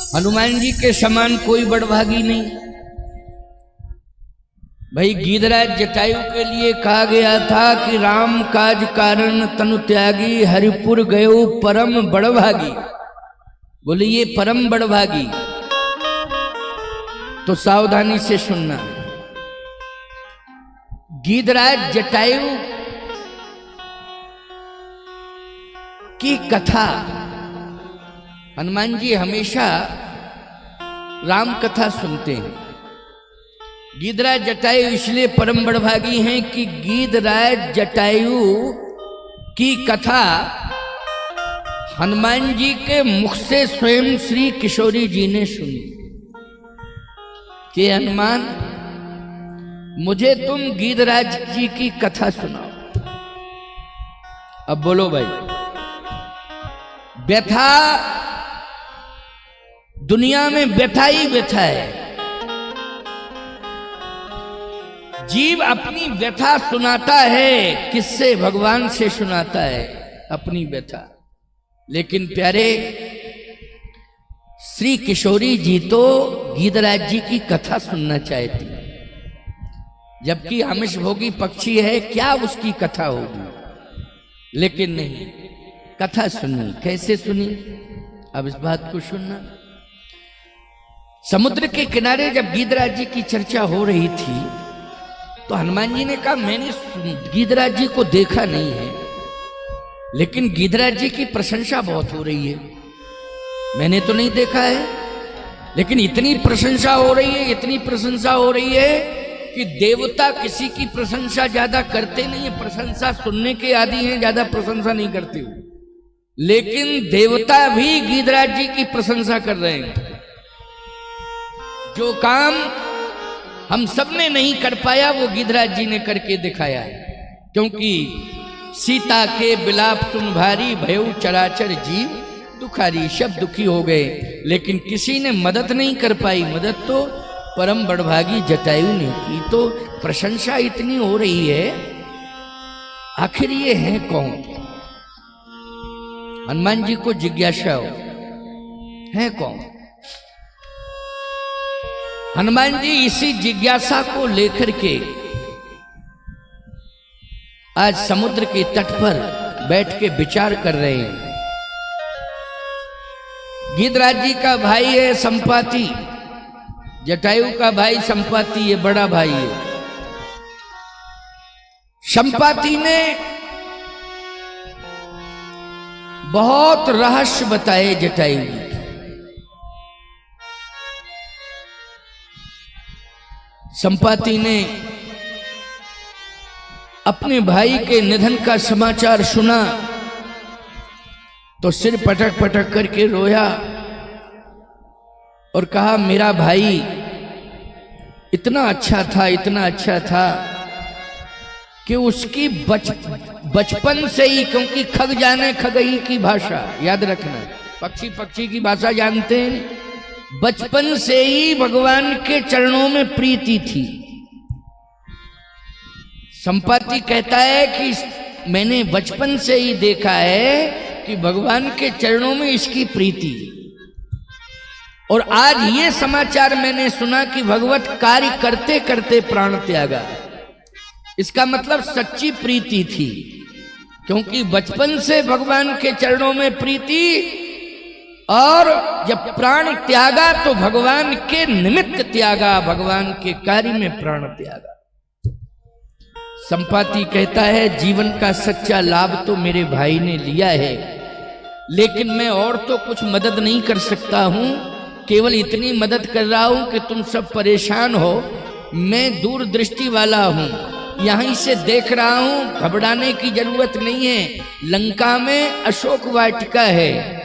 हनुमान जी के समान कोई बड़भागी नहीं। भाई गीधराज जटायु के लिए कहा गया था कि राम काज कारण तनु त्यागी हरिपुर गयो परम बड़भागी। बोले ये परम बड़भागी, तो सावधानी से सुनना। गीधराज जटायु की कथा हनुमान जी हमेशा राम कथा सुनते हैं। गीधराज जटायु इसलिए परम बड़भागी हैं कि गीधराज जटायु की कथा हनुमान जी के मुख से स्वयं श्री किशोरी जी ने सुनी कि हनुमान मुझे तुम गीधराज जी की कथा सुनाओ। अब बोलो भाई, व्यथा दुनिया में व्यथा ही व्यथा है। जीव अपनी व्यथा सुनाता है, किससे? भगवान से सुनाता है अपनी व्यथा। लेकिन प्यारे श्री किशोरी जी तो गीधराज जी की कथा सुनना चाहती, जबकि आमिष भोगी पक्षी है, क्या उसकी कथा होगी? लेकिन नहीं, कथा सुनी। कैसे सुनी? अब इस बात को सुनना। समुद्र के किनारे जब गीधराज जी की चर्चा हो रही थी तो हनुमान जी ने कहा मैंने गीधराज जी को देखा नहीं है, लेकिन गीधराज जी की प्रशंसा बहुत हो रही है। मैंने तो नहीं देखा है, लेकिन इतनी प्रशंसा हो रही है, इतनी प्रशंसा हो रही है कि देवता किसी की प्रशंसा ज्यादा करते नहीं है, प्रशंसा सुनने के आदी हैं, ज्यादा प्रशंसा नहीं करते हो। लेकिन देवता भी गीधराज जी की प्रशंसा कर रहे हैं। जो काम हम सब ने नहीं कर पाया वो गीधराज जी ने करके दिखाया है। क्योंकि सीता के बिलाप सुन भारी भयउ चराचर जीव दुखारी, सब दुखी हो गए, लेकिन किसी ने मदद नहीं कर पाई। मदद तो परम बड़भागी जटायु ने की। तो प्रशंसा इतनी हो रही है, आखिर ये है कौन? हनुमान जी को जिज्ञासा हो, है कौन? हनुमान जी इसी जिज्ञासा को लेकर के आज समुद्र के तट पर बैठ के विचार कर रहे हैं। गीधराज जी का भाई है संपाति, जटायु का भाई संपाति, ये बड़ा भाई है। संपाति ने बहुत रहस्य बताए जटायु जी। संपाति ने अपने भाई के निधन का समाचार सुना तो सिर पटक पटक करके रोया और कहा मेरा भाई इतना अच्छा था, इतना अच्छा था कि उसकी बचपन से ही, क्योंकि खग जाने खगई की भाषा, याद रखना, पक्षी पक्षी की भाषा जानते हैं, बचपन से ही भगवान के चरणों में प्रीति थी। संपाति कहता है कि मैंने बचपन से ही देखा है कि भगवान के चरणों में इसकी प्रीति, और आज ये समाचार मैंने सुना कि भगवत कार्य करते करते प्राण त्यागा। इसका मतलब सच्ची प्रीति थी, क्योंकि बचपन से भगवान के चरणों में प्रीति, और जब प्राण त्यागा तो भगवान के निमित्त त्यागा, भगवान के कार्य में प्राण त्यागा। संपाति कहता है जीवन का सच्चा लाभ तो मेरे भाई ने लिया है, लेकिन मैं और तो कुछ मदद नहीं कर सकता हूं, केवल इतनी मदद कर रहा हूं कि तुम सब परेशान हो। मैं दूरदृष्टि वाला हूं, यहीं से देख रहा हूं, घबराने की जरूरत नहीं है। लंका में अशोक वाटिका है,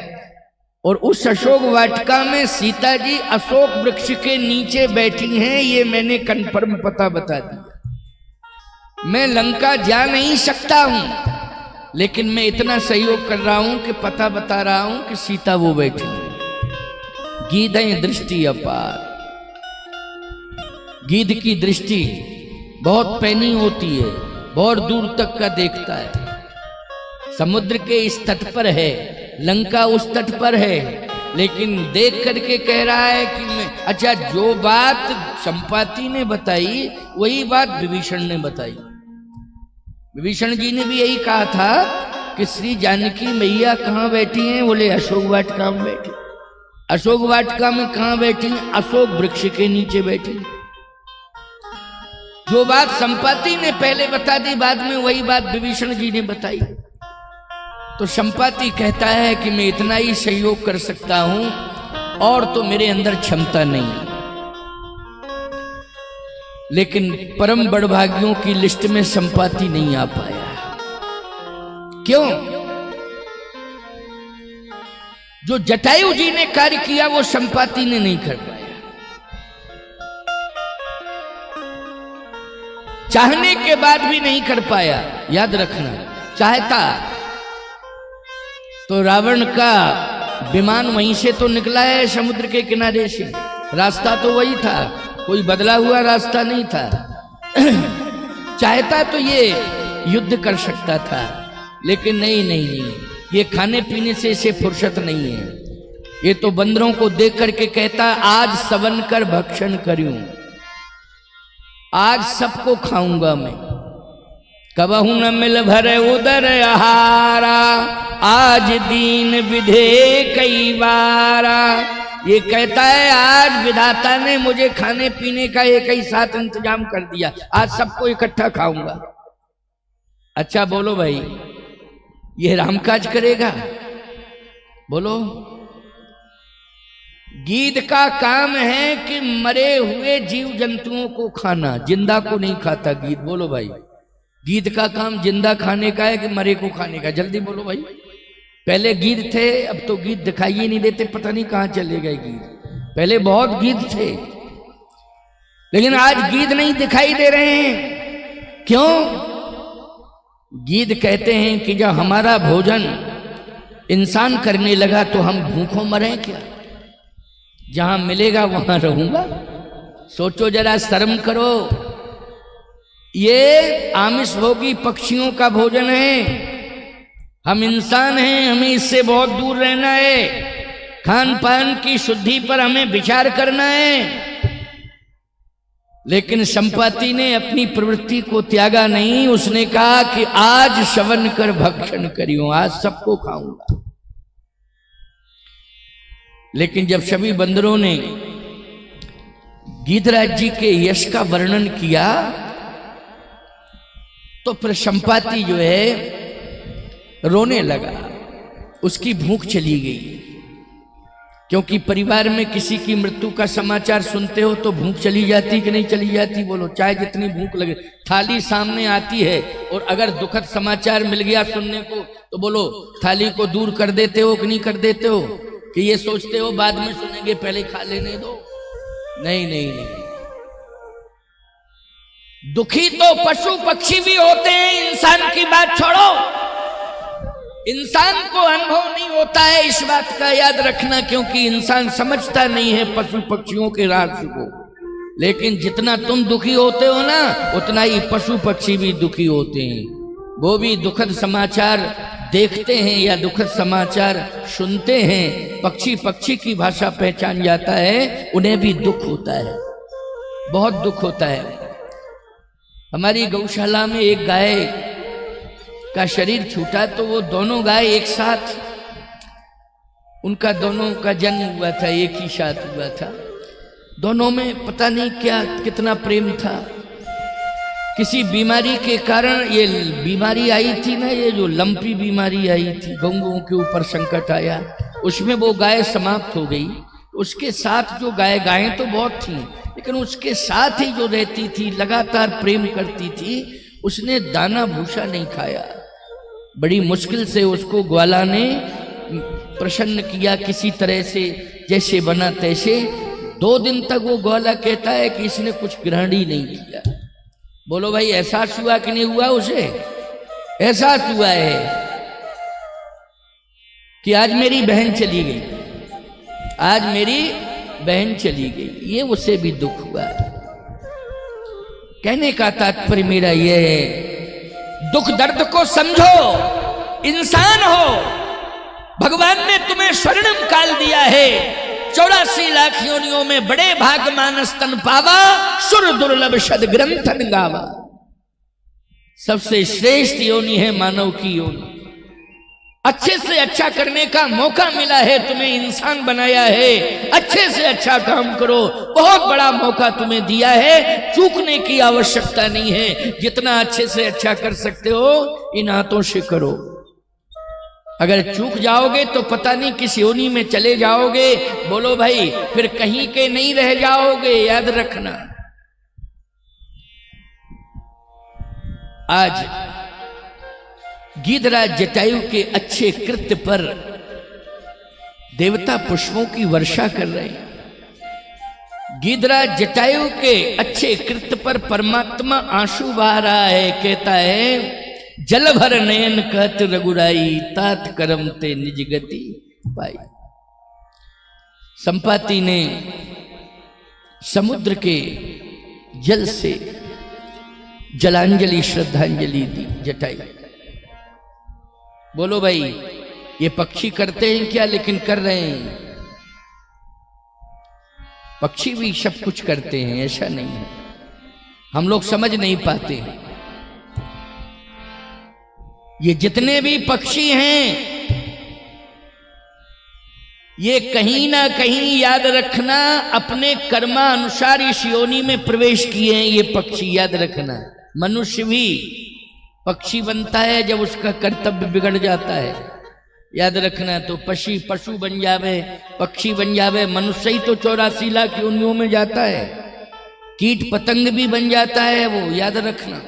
और उस अशोक वाटिका में सीता जी अशोक वृक्ष के नीचे बैठी हैं, ये मैंने कन्फर्म पता बता दिया। मैं लंका जा नहीं सकता हूं, लेकिन मैं इतना सहयोग कर रहा हूं कि पता बता रहा हूं कि सीता वो बैठी है। गीधें दृष्टि अपार, गीध की दृष्टि बहुत पैनी होती है, बहुत दूर तक का देखता है। समुद्र के इस तट पर है, लंका उस तट पर है, लेकिन देख करके कह रहा है कि मैं, अच्छा जो बात संपाति ने बताई वही बात विभीषण ने बताई। विभीषण जी ने भी यही कहा था कि श्री जानकी मैया कहाँ बैठी हैं? बोले अशोक वाटिका में बैठी। अशोक वाटिका में कहाँ बैठी? अशोक वृक्ष के नीचे बैठी। जो बात संपाति ने पहले बता दी, बाद में वही बात विभीषण जी ने बताई। तो संपाति कहता है कि मैं इतना ही सहयोग कर सकता हूं और तो मेरे अंदर क्षमता नहीं। लेकिन परम बड़भागियों की लिस्ट में संपाति नहीं आ पाया। क्यों? जो जटायु जी ने कार्य किया वो संपाति ने नहीं कर पाया। चाहने के बाद भी नहीं कर पाया। याद रखना, चाहता तो रावण का विमान वहीं से तो निकला है, समुद्र के किनारे से। रास्ता तो वही था, कोई बदला हुआ रास्ता नहीं था। चाहता तो ये युद्ध कर सकता था, लेकिन नहीं, ये खाने पीने से इसे फुर्सत नहीं है। ये तो बंदरों को देख करके कहता, आज सवन कर भक्षण करूं, आज सबको खाऊंगा मैं। कबहू न मिल भरे उदर आहारा, आज दीन विधे कई बारा। ये कहता है आज विधाता ने मुझे खाने पीने का एक ही साथ इंतजाम कर दिया, आज सबको इकट्ठा खाऊंगा। अच्छा बोलो भाई, ये रामकाज करेगा? बोलो। गीध का काम है कि मरे हुए जीव जंतुओं को खाना, जिंदा को नहीं खाता गीध। बोलो भाई, गीध का काम जिंदा खाने का है कि मरे को खाने का? जल्दी बोलो भाई। पहले गीध थे, अब तो गीध दिखाई ही नहीं देते, पता नहीं कहां चले गए गीध। पहले बहुत गीध थे, लेकिन आज गीध नहीं दिखाई दे रहे हैं। क्यों? गीध कहते हैं कि जब हमारा भोजन इंसान करने लगा तो हम भूखों मरें क्या? जहां मिलेगा वहां रहूंगा। सोचो जरा, शर्म करो। ये आमिष भोगी पक्षियों का भोजन है। हम इंसान हैं, हमें इससे बहुत दूर रहना है। खान पान की शुद्धि पर हमें विचार करना है। लेकिन संपाति ने अपनी प्रवृत्ति को त्यागा नहीं। उसने कहा कि आज श्रवण कर भक्षण करियो, आज सबको खाऊंगा। लेकिन जब सभी बंदरों ने गीधराज जी के यश का वर्णन किया तो फिर संपाति जो है रोने लगा। उसकी भूख चली गई, क्योंकि परिवार में किसी की मृत्यु का समाचार सुनते हो तो भूख चली जाती कि नहीं चली जाती? बोलो। चाहे जितनी भूख लगे, थाली सामने आती है और अगर दुखद समाचार मिल गया सुनने को तो बोलो थाली को दूर कर देते हो कि नहीं कर देते हो? कि ये सोचते हो बाद में सुनेंगे, पहले खा लेने दो? नहीं। दुखी तो पशु पक्षी भी होते हैं, इंसान की बात छोड़ो। इंसान को अनुभव नहीं होता है, इस बात का याद रखना, क्योंकि इंसान समझता नहीं है पशु पक्षियों के राज को। लेकिन जितना तुम दुखी होते हो ना, उतना ही पशु पक्षी भी दुखी होते हैं। वो भी दुखद समाचार देखते हैं या दुखद समाचार सुनते हैं। पक्षी की भाषा पहचान जाता है, उन्हें भी दुख होता है, बहुत दुख होता है। हमारी गौशाला में एक गाय का शरीर छूटा तो वो दोनों गाय एक साथ, उनका दोनों का जन्म हुआ था, एक ही साथ हुआ था। दोनों में पता नहीं क्या कितना प्रेम था। किसी बीमारी के कारण ये बीमारी आई थी ना, ये जो लंपी बीमारी आई थी, गौओं के ऊपर संकट आया, उसमें वो गाय समाप्त हो गई। उसके साथ जो गायें तो बहुत थी, लेकिन उसके साथ ही जो रहती थी, लगातार प्रेम करती थी, उसने दाना भूसा नहीं खाया। बड़ी मुश्किल से उसको ग्वाला ने प्रसन्न किया किसी तरह से, जैसे बना तैसे। 2 दिन तक वो ग्वाला कहता है कि इसने कुछ ग्रहण ही नहीं किया। बोलो भाई, एहसास हुआ कि नहीं हुआ? उसे एहसास हुआ है कि आज मेरी बहन चली गई, आज मेरी बहन चली गई। ये उसे भी दुख हुआ। कहने का तात्पर्य मेरा यह है, दुख दर्द को समझो। इंसान हो, भगवान ने तुम्हें स्वर्णिम काल दिया है। 84 लाख योनियों में बड़े भाग मानस तन पावा, सुर दुर्लभ शद ग्रंथन गावा। सबसे श्रेष्ठ योनि है मानव की योनि। अच्छे से अच्छा करने का मौका मिला है, तुम्हें इंसान बनाया है, अच्छे से अच्छा काम करो। बहुत बड़ा मौका तुम्हें दिया है, चूकने की आवश्यकता नहीं है। जितना अच्छे से अच्छा कर सकते हो इन हाथों से करो। अगर चूक जाओगे तो पता नहीं किस योनि में चले जाओगे। बोलो भाई, फिर कहीं के नहीं रह जाओगे, याद रखना। आज गीधराज जटायु के अच्छे कृत्य पर देवता पुष्पों की वर्षा कर रहे हैं। गीधराज जटायु के अच्छे कृत्य पर परमात्मा आंसू बहा रहा है। कहता है, जल भर नयन कहत रघुराई, तात करम ते निज गति पाई। संपाति ने समुद्र के जल से जलांजलि श्रद्धांजलि दी जटायु। बोलो भाई, ये पक्षी करते हैं क्या? लेकिन कर रहे हैं। पक्षी भी सब कुछ करते हैं, ऐसा नहीं है। हम लोग समझ नहीं पाते हैं। ये जितने भी पक्षी हैं, ये कहीं ना कहीं याद रखना अपने कर्मानुसार इस योनि में प्रवेश किए हैं। ये पक्षी याद रखना। मनुष्य भी पक्षी बनता है जब उसका कर्तव्य बिगड़ जाता है, याद रखना। तो पशु बन जावे, पक्षी बन जावे। मनुष्य ही तो 84 लाख योनियों में जाता है। कीट पतंग भी बन जाता है वो, याद रखना।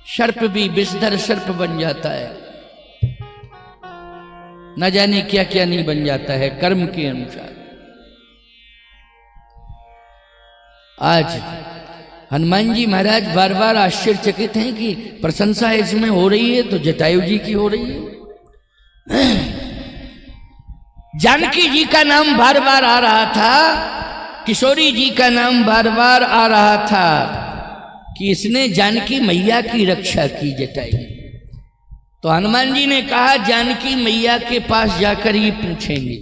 सर्प भी विषधर सर्प बन जाता है। न जाने क्या क्या नहीं बन जाता है कर्म के अनुसार। आज हनुमान जी महाराज बार बार आश्चर्यचकित हैं कि प्रशंसा इसमें हो रही है तो जटायु जी की हो रही है। जानकी जी का नाम बार बार आ रहा था, किशोरी जी का नाम बार बार आ रहा था कि इसने जानकी मैया की रक्षा की जटायु। तो हनुमान जी ने कहा, जानकी मैया के पास जाकर ही पूछेंगे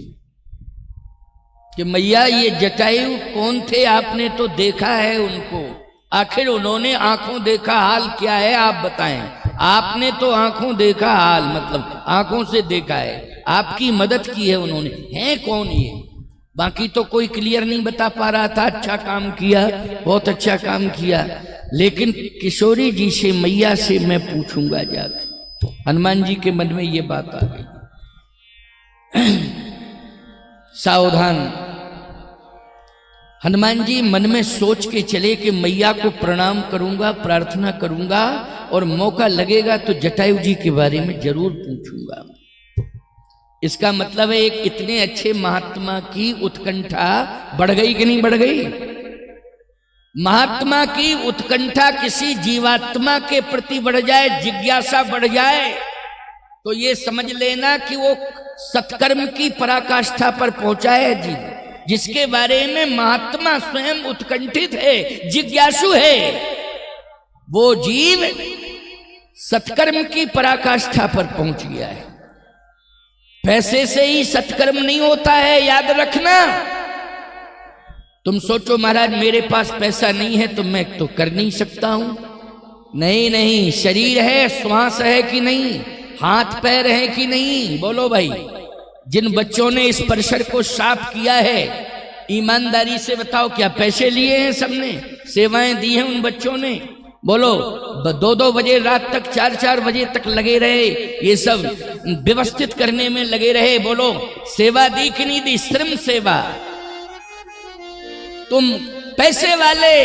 कि मैया ये जटायु कौन थे? आपने तो देखा है उनको, आखिर उन्होंने आंखों देखा हाल क्या है आप बताएं। आपने तो आंखों देखा हाल, मतलब आंखों से देखा है, आपकी मदद की है उन्होंने, हैं कौन ये? बाकी तो कोई क्लियर नहीं बता पा रहा था। अच्छा काम किया, बहुत अच्छा काम किया, लेकिन किशोरी जी से मैया से मैं पूछूंगा जाकर। हनुमान जी के मन में ये बात आ गई। सावधान। हनुमान जी मन में सोच के चले कि मैया को प्रणाम करूंगा, प्रार्थना करूंगा, और मौका लगेगा तो जटायु जी के बारे में जरूर पूछूंगा। इसका मतलब है एक इतने अच्छे महात्मा की उत्कंठा बढ़ गई कि नहीं बढ़ गई? महात्मा की उत्कंठा किसी जीवात्मा के प्रति बढ़ जाए, जिज्ञासा बढ़ जाए, तो ये समझ लेना कि वो सत्कर्म की पराकाष्ठा पर पहुंचा है जी, जिसके बारे में महात्मा स्वयं उत्कंठित है, जिज्ञासु है। वो जीव सत्कर्म की पराकाष्ठा पर पहुंच गया है। पैसे से ही सत्कर्म नहीं होता है, याद रखना। तुम सोचो महाराज मेरे पास पैसा नहीं है तो मैं तो कर नहीं सकता हूं। नहीं नहीं, शरीर है, श्वास है कि नहीं, हाथ पैर है कि नहीं? बोलो भाई। जिन बच्चों ने इस परिसर को साफ किया है, ईमानदारी से बताओ, क्या पैसे लिए हैं सबने? सेवाएं दी हैं उन बच्चों ने? बोलो। 2-2 बजे रात तक, 4-4 बजे तक लगे रहे, ये सब व्यवस्थित करने में लगे रहे। बोलो, सेवा दी कि नहीं दी? श्रम सेवा। तुम पैसे वाले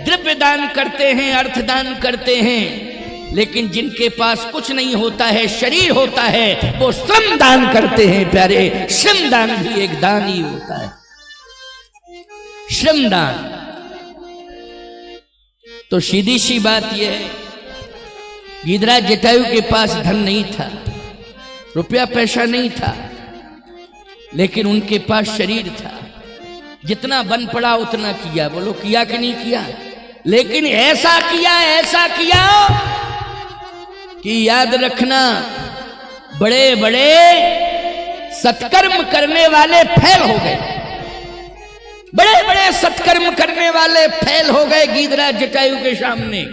द्रव्य दान करते हैं, अर्थ दान करते हैं, लेकिन जिनके पास कुछ नहीं होता है, शरीर होता है, वो श्रम दान करते हैं। प्यारे, श्रम दान भी एक दान ही होता है, श्रम दान। तो सीधी सी बात यह है, गीधराज जटायु के पास धन नहीं था, रुपया पैसा नहीं था, लेकिन उनके पास शरीर था। जितना बन पड़ा उतना किया। बोलो, किया कि नहीं किया? लेकिन ऐसा किया कि याद रखना, बड़े बड़े सत्कर्म करने वाले फेल हो गए, बड़े बड़े सत्कर्म करने वाले फेल हो गए गीधराज जटायु के सामने।